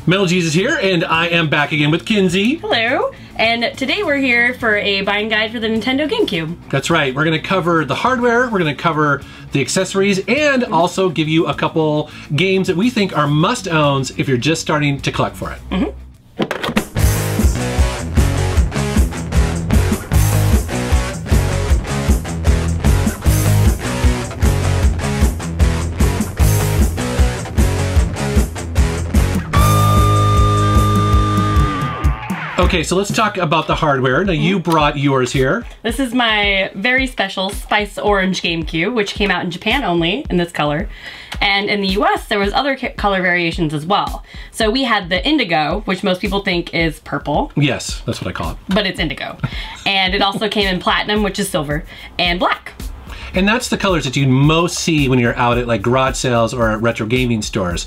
Metal Jesus here, and I am back again with Kinsey. Hello, and today we're here for a buying guide for the Nintendo Gamecube. That's right, we're going to cover the hardware, we're going to cover the accessories, and also give you a couple games that we think are must-owns if you're just starting to collect for it. Okay, so let's talk about the hardware. Now, you brought yours here. This is my very special Spice Orange Gamecube, which came out in Japan only in this color. And in the US, there was other color variations as well. So we had the indigo, which most people think is purple. Yes, that's what I call it. But it's indigo. And it also came in platinum, which is silver, and black. And that's the colors that you most see when you're out at like garage sales or at retro gaming stores.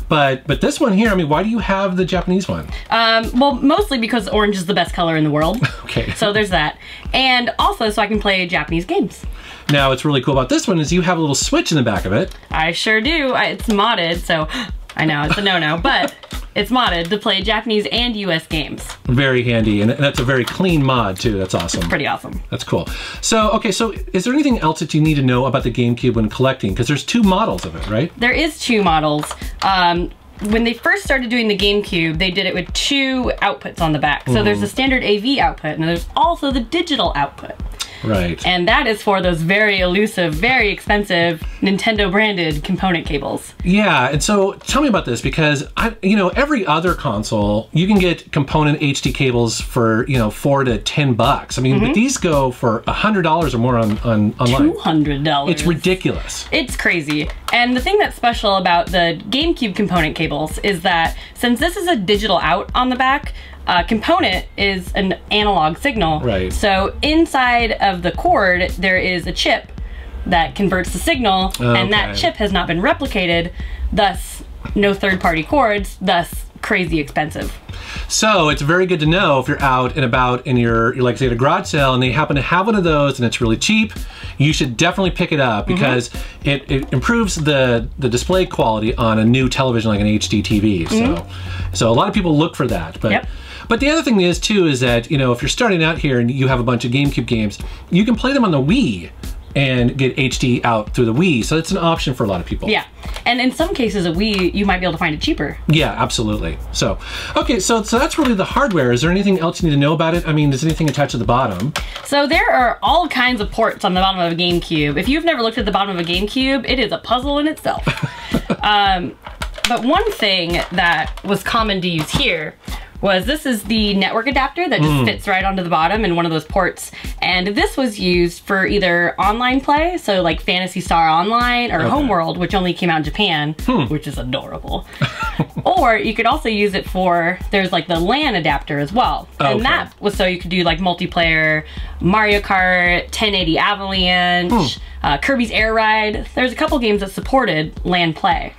But this one here, I mean, why do you have the Japanese one? Well, mostly because orange is the best color in the world. Okay. So there's that. And also so I can play Japanese games. Now, what's really cool about this one is you have a little switch in the back of it. I sure do. It's modded, so I know it's a no-no, but it's modded to play Japanese and US games. Very handy, and that's a very clean mod too. That's awesome. Pretty awesome. That's cool. So, okay, so is there anything else that you need to know about the GameCube when collecting? Because there's two models of it, right? There is two models. When they first started doing the GameCube, they did it with two outputs on the back. So there's the standard AV output, and there's also the digital output. Right. And that is for those very elusive, very expensive Nintendo branded component cables. Yeah, and so tell me about this, because you know, every other console you can get component HD cables for, you know, $4 to $10. I mean, but these go for $100 or more online. $200. It's ridiculous. It's crazy. And the thing that's special about the GameCube component cables is that since this is a digital out on the back, component is an analog signal. Right. So inside of the cord, there is a chip that converts the signal, and that chip has not been replicated, thus no third-party cords, thus crazy expensive. So it's very good to know if you're out and about and you're like, say, at a garage sale and they happen to have one of those and it's really cheap, you should definitely pick it up because it improves the display quality on a new television like an HD TV. So a lot of people look for that. But But the other thing is too is that, you know, if you're starting out here and you have a bunch of GameCube games, you can play them on the Wii and get HD out through the Wii. So it's an option for a lot of people. Yeah. And in some cases a Wii, you might be able to find it cheaper. Yeah, absolutely. So, okay, so that's really the hardware. Is there anything else you need to know about it? I mean, is anything attached to the bottom? So there are all kinds of ports on the bottom of a GameCube. If you've never looked at the bottom of a GameCube, it is a puzzle in itself. But one thing that was common to use here was this is the network adapter that just fits right onto the bottom in one of those ports. And this was used for either online play, so like Phantasy Star Online or Homeworld, which only came out in Japan, which is adorable. Or you could also use it for, there's like the LAN adapter as well. And that was so you could do like multiplayer, Mario Kart, 1080 Avalanche, Kirby's Air Ride. There's a couple games that supported LAN play.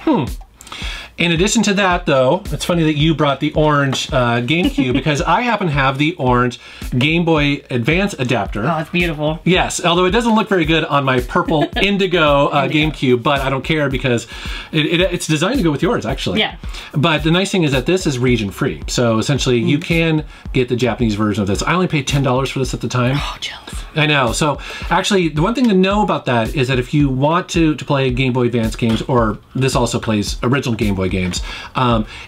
In addition to that, though, it's funny that you brought the orange GameCube because I happen to have the orange Game Boy Advance adapter. Oh, it's beautiful. Yes, although it doesn't look very good on my purple indigo GameCube, but I don't care because it's designed to go with yours, actually. Yeah. But the nice thing is that this is region-free. So essentially, you can get the Japanese version of this. I only paid $10 for this at the time. Oh, jealous. I know. So actually, the one thing to know about that is that if you want to play Game Boy Advance games, or this also plays original Game Boy games,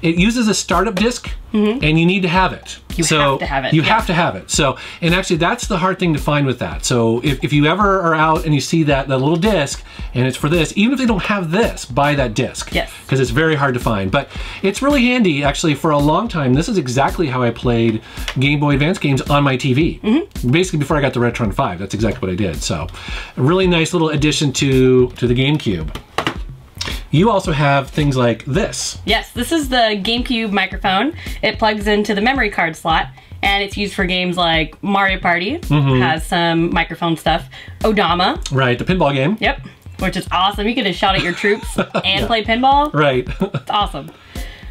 it uses a startup disc, and you need to have it. You have to have it. You have to have it. So, and actually, that's the hard thing to find with that. So if you ever are out and you see that little disc, and it's for this, even if they don't have this, buy that disc. Yes. Because it's very hard to find. But it's really handy, actually. For a long time, this is exactly how I played Game Boy Advance games on my TV. Basically, before I got the Retron 5, that's exactly what I did. So, a really nice little addition to the GameCube. You also have things like this. Yes, this is the GameCube microphone. It plugs into the memory card slot, and it's used for games like Mario Party, has some microphone stuff. Odama. Right, the pinball game. Yep, which is awesome. You get to shout at your troops and play pinball. Right. It's awesome.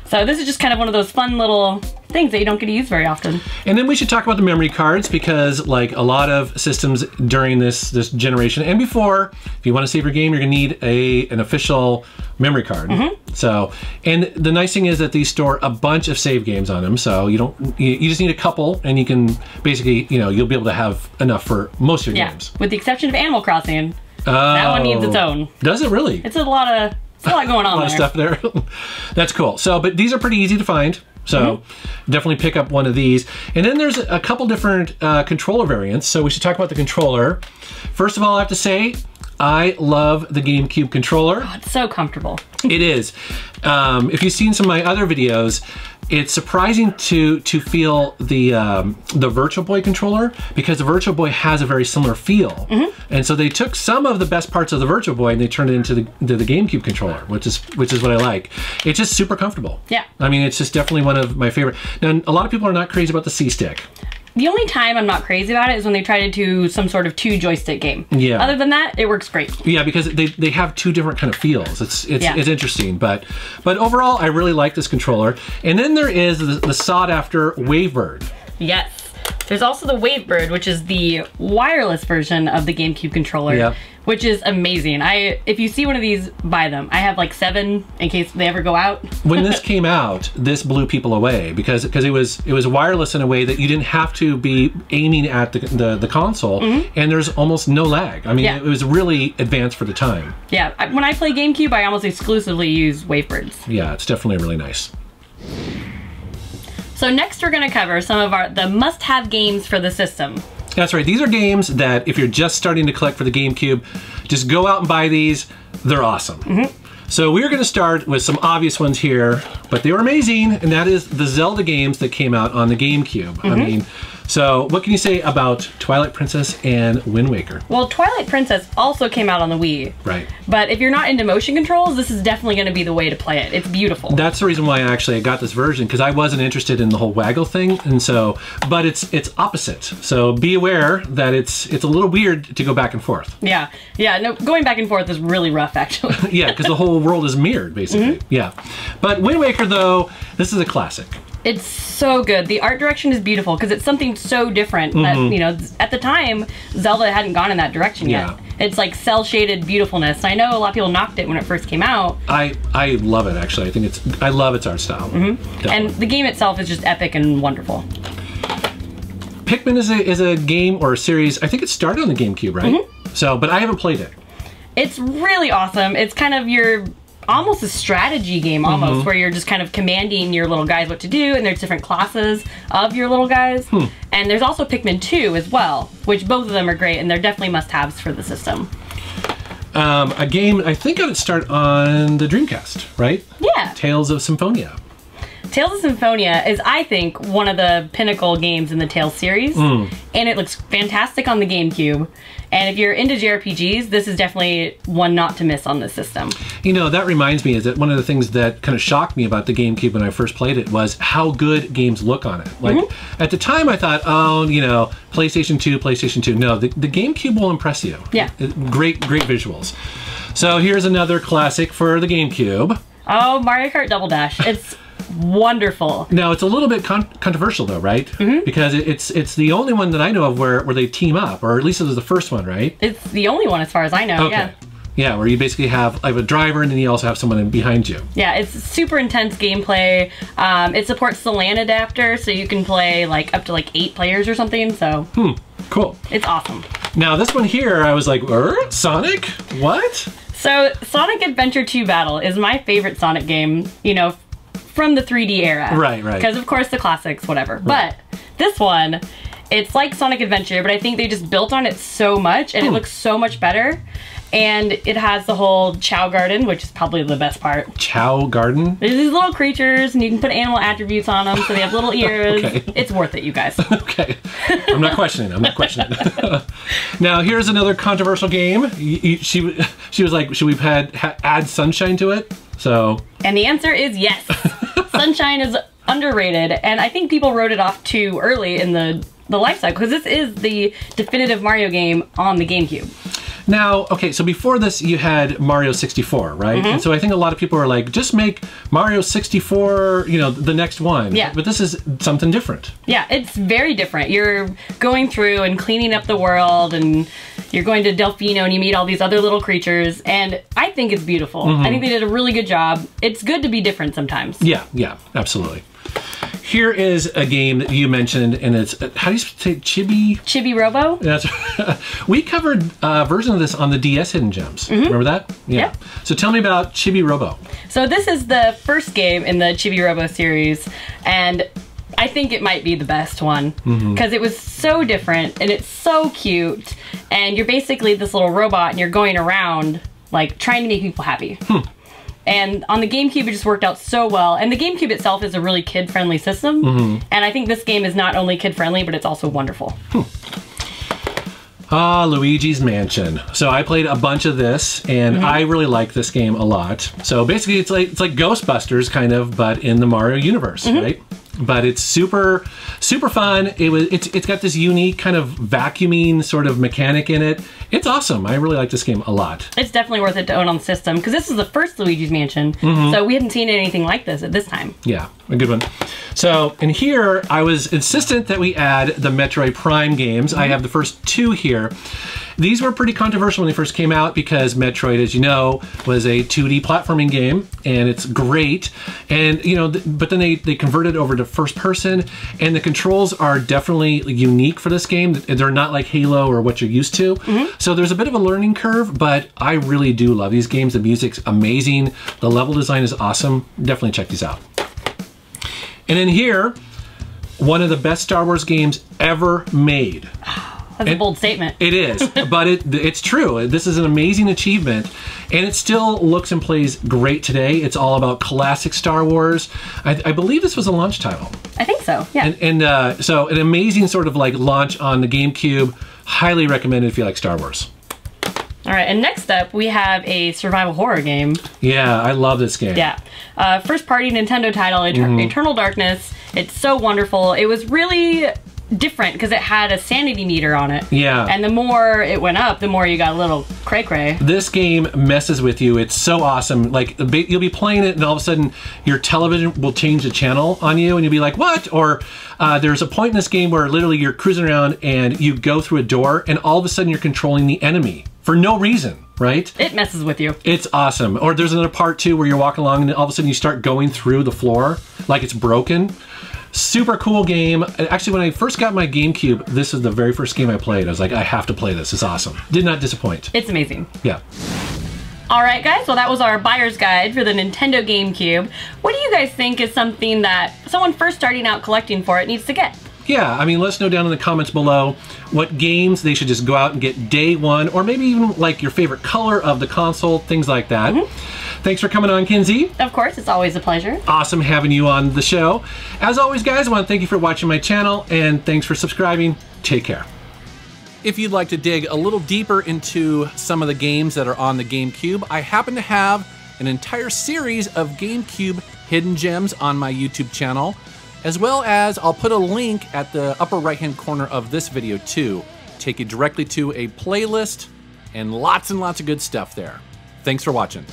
So this is just kind of one of those fun little things that you don't get to use very often. And then we should talk about the memory cards, because like a lot of systems during this generation and before, if you want to save your game, you're gonna need an official memory card. So, and the nice thing is that these store a bunch of save games on them, so you just need a couple, and you can basically, you'll be able to have enough for most of your games. With the exception of Animal Crossing. That one needs its own. Does it really? It's a lot going on a lot of stuff there. That's cool. So, but these are pretty easy to find. So definitely pick up one of these. And then there's a couple different controller variants. So we should talk about the controller. First of all, I have to say, I love the GameCube controller. Oh, it's so comfortable. It is. If you've seen some of my other videos, it's surprising to feel the Virtual Boy controller, because the Virtual Boy has a very similar feel. And so they took some of the best parts of the Virtual Boy and they turned it into the GameCube controller, which is what I like. It's just super comfortable. Yeah. I mean, it's just definitely one of my favorite. Now, a lot of people are not crazy about the C-Stick. The only time I'm not crazy about it is when they try to do some sort of 2-joystick game. Yeah. Other than that, it works great. Yeah, because they have two different kind of feels. It's interesting, but overall, I really like this controller. And then there is the sought-after Wavebird. Yes. There's also the Wavebird, which is the wireless version of the GameCube controller, which is amazing. If you see one of these, buy them. I have like 7 in case they ever go out. When this came out, this blew people away because it was wireless in a way that you didn't have to be aiming at the console, and there's almost no lag. I mean, it was really advanced for the time. Yeah, when I play GameCube, I almost exclusively use Wavebirds. Yeah, it's definitely really nice. So next we're going to cover some of the must-have games for the system. That's right. These are games that if you're just starting to collect for the GameCube, just go out and buy these. They're awesome. So we're going to start with some obvious ones here, but they were amazing, and that is the Zelda games that came out on the GameCube. I mean, so what can you say about Twilight Princess and Wind Waker? Well, Twilight Princess also came out on the Wii. Right. But if you're not into motion controls, this is definitely going to be the way to play it. It's beautiful. That's the reason why I got this version, because I wasn't interested in the whole waggle thing, and so, but it's opposite. So be aware that it's a little weird to go back and forth. Yeah. Yeah, no, going back and forth is really rough, actually. Yeah, because the whole world is mirrored, basically. Yeah. But Wind Waker, though, this is a classic. It's so good. The art direction is beautiful because it's something so different that, at the time, Zelda hadn't gone in that direction yet. It's like cel-shaded beautifulness. I know a lot of people knocked it when it first came out. I love it, actually. I love its art style. And the game itself is just epic and wonderful. Pikmin is a game or a series, I think it started on the GameCube, right? So, but I haven't played it. It's really awesome. It's kind of almost a strategy game almost, where you're just kind of commanding your little guys what to do, and there's different classes of your little guys. And there's also Pikmin 2 as well, which both of them are great, and they're definitely must-haves for the system. A game, I think it would start on the Dreamcast, right? Yeah. Tales of Symphonia. Tales of Symphonia is, I think, one of the pinnacle games in the Tales series, and it looks fantastic on the GameCube. And if you're into JRPGs, this is definitely one not to miss on this system. You know, that reminds me is that one of the things that kind of shocked me about the GameCube when I first played it was how good games look on it. Like, at the time I thought, oh, you know, PlayStation 2, PlayStation 2. No, the GameCube will impress you. Yeah. Great visuals. So here's another classic for the GameCube. Oh, Mario Kart Double Dash. It's wonderful. Now, it's a little bit controversial though, right? Because it's the only one that I know of where they team up, or at least it was the first one, right? It's the only one as far as I know, yeah. Yeah, where you basically have like a driver and then you also have someone behind you. Yeah, it's super intense gameplay. It supports the LAN adapter, so you can play like up to like 8 players or something, so. Cool. It's awesome. Now this one here, I was like, Sonic? What? So Sonic Adventure 2 Battle is my favorite Sonic game, you know, from the 3D era. Right. Because of course the classics, whatever. Right. But this one, it's like Sonic Adventure, but I think they just built on it so much and it looks so much better. And it has the whole Chow Garden, which is probably the best part. Chow Garden? There's these little creatures and you can put animal attributes on them so they have little ears. Okay. It's worth it, you guys. Okay. I'm not questioning. Now here's another controversial game. She was like, should we add Sunshine to it? So. And the answer is yes. Sunshine is underrated, and I think people wrote it off too early in the life cycle, because this is the definitive Mario game on the GameCube. Now, okay, so before this, you had Mario 64, right? And so I think a lot of people are like, just make Mario 64, you know, the next one. Yeah. But this is something different. Yeah, it's very different. You're going through and cleaning up the world, and you're going to Delfino, and you meet all these other little creatures, and I think it's beautiful. I think they did a really good job. It's good to be different sometimes. Yeah, yeah, absolutely. Here is a game that you mentioned, and it's, how do you say, Chibi Robo? That's we covered a version of this on the DS Hidden Gems. Remember that? Yeah. So tell me about Chibi Robo. So this is the first game in the Chibi Robo series, and I think it might be the best one because it was so different and it's so cute, and you're basically this little robot and you're going around like trying to make people happy. And on the GameCube, it just worked out so well. And the GameCube itself is a really kid-friendly system. And I think this game is not only kid-friendly, but it's also wonderful. Luigi's Mansion. So I played a bunch of this, and I really like this game a lot. So basically, it's like Ghostbusters, kind of, but in the Mario universe, right? But it's super fun. It's got this unique kind of vacuuming sort of mechanic in it. It's awesome. I really like this game a lot. It's definitely worth it to own on the system because this is the first Luigi's Mansion, so we hadn't seen anything like this at this time. Yeah, a good one. So in here, I was insistent that we add the Metroid Prime games. I have the first two here. These were pretty controversial when they first came out because Metroid, as you know, was a 2D platforming game, and it's great. And, you know, but then they converted over to first person, and the controls are definitely unique for this game. They're not like Halo or what you're used to. So there's a bit of a learning curve, but I really do love these games. The music's amazing. The level design is awesome. Definitely check these out. And in here, one of the best Star Wars games ever made. That's a bold statement. It is, but it's true. This is an amazing achievement, and it still looks and plays great today. It's all about classic Star Wars. I believe this was a launch title. I think so, yeah. And so an amazing sort of like launch on the GameCube. Highly recommended if you like Star Wars. All right, and next up we have a survival horror game. Yeah, I love this game. Yeah. First party Nintendo title, Eternal Darkness. It's so wonderful. It was really different because it had a sanity meter on it. Yeah. And the more it went up, the more you got a little cray-cray. This game messes with you. It's so awesome. Like, you'll be playing it and all of a sudden your television will change the channel on you and you'll be like, what? Or there's a point in this game where literally you're cruising around and you go through a door and all of a sudden you're controlling the enemy for no reason, right? It messes with you. It's awesome. Or there's another part too where you're walking along and all of a sudden you start going through the floor like it's broken. Super cool game. Actually, when I first got my GameCube, this is the very first game I played. I was like, I have to play this. It's awesome. Did not disappoint. It's amazing. Yeah. All right, guys. Well, that was our buyer's guide for the Nintendo GameCube. What do you guys think is something that someone first starting out collecting for it needs to get? Yeah, I mean, let us know down in the comments below what games they should just go out and get day one, or maybe even like your favorite color of the console, things like that. Thanks for coming on, Kinsey. Of course, it's always a pleasure. Awesome having you on the show. As always, guys, I want to thank you for watching my channel, and thanks for subscribing. Take care. If you'd like to dig a little deeper into some of the games that are on the GameCube, I happen to have an entire series of GameCube hidden gems on my YouTube channel, as well as I'll put a link at the upper right-hand corner of this video too. Take you directly to a playlist and lots of good stuff there. Thanks for watching.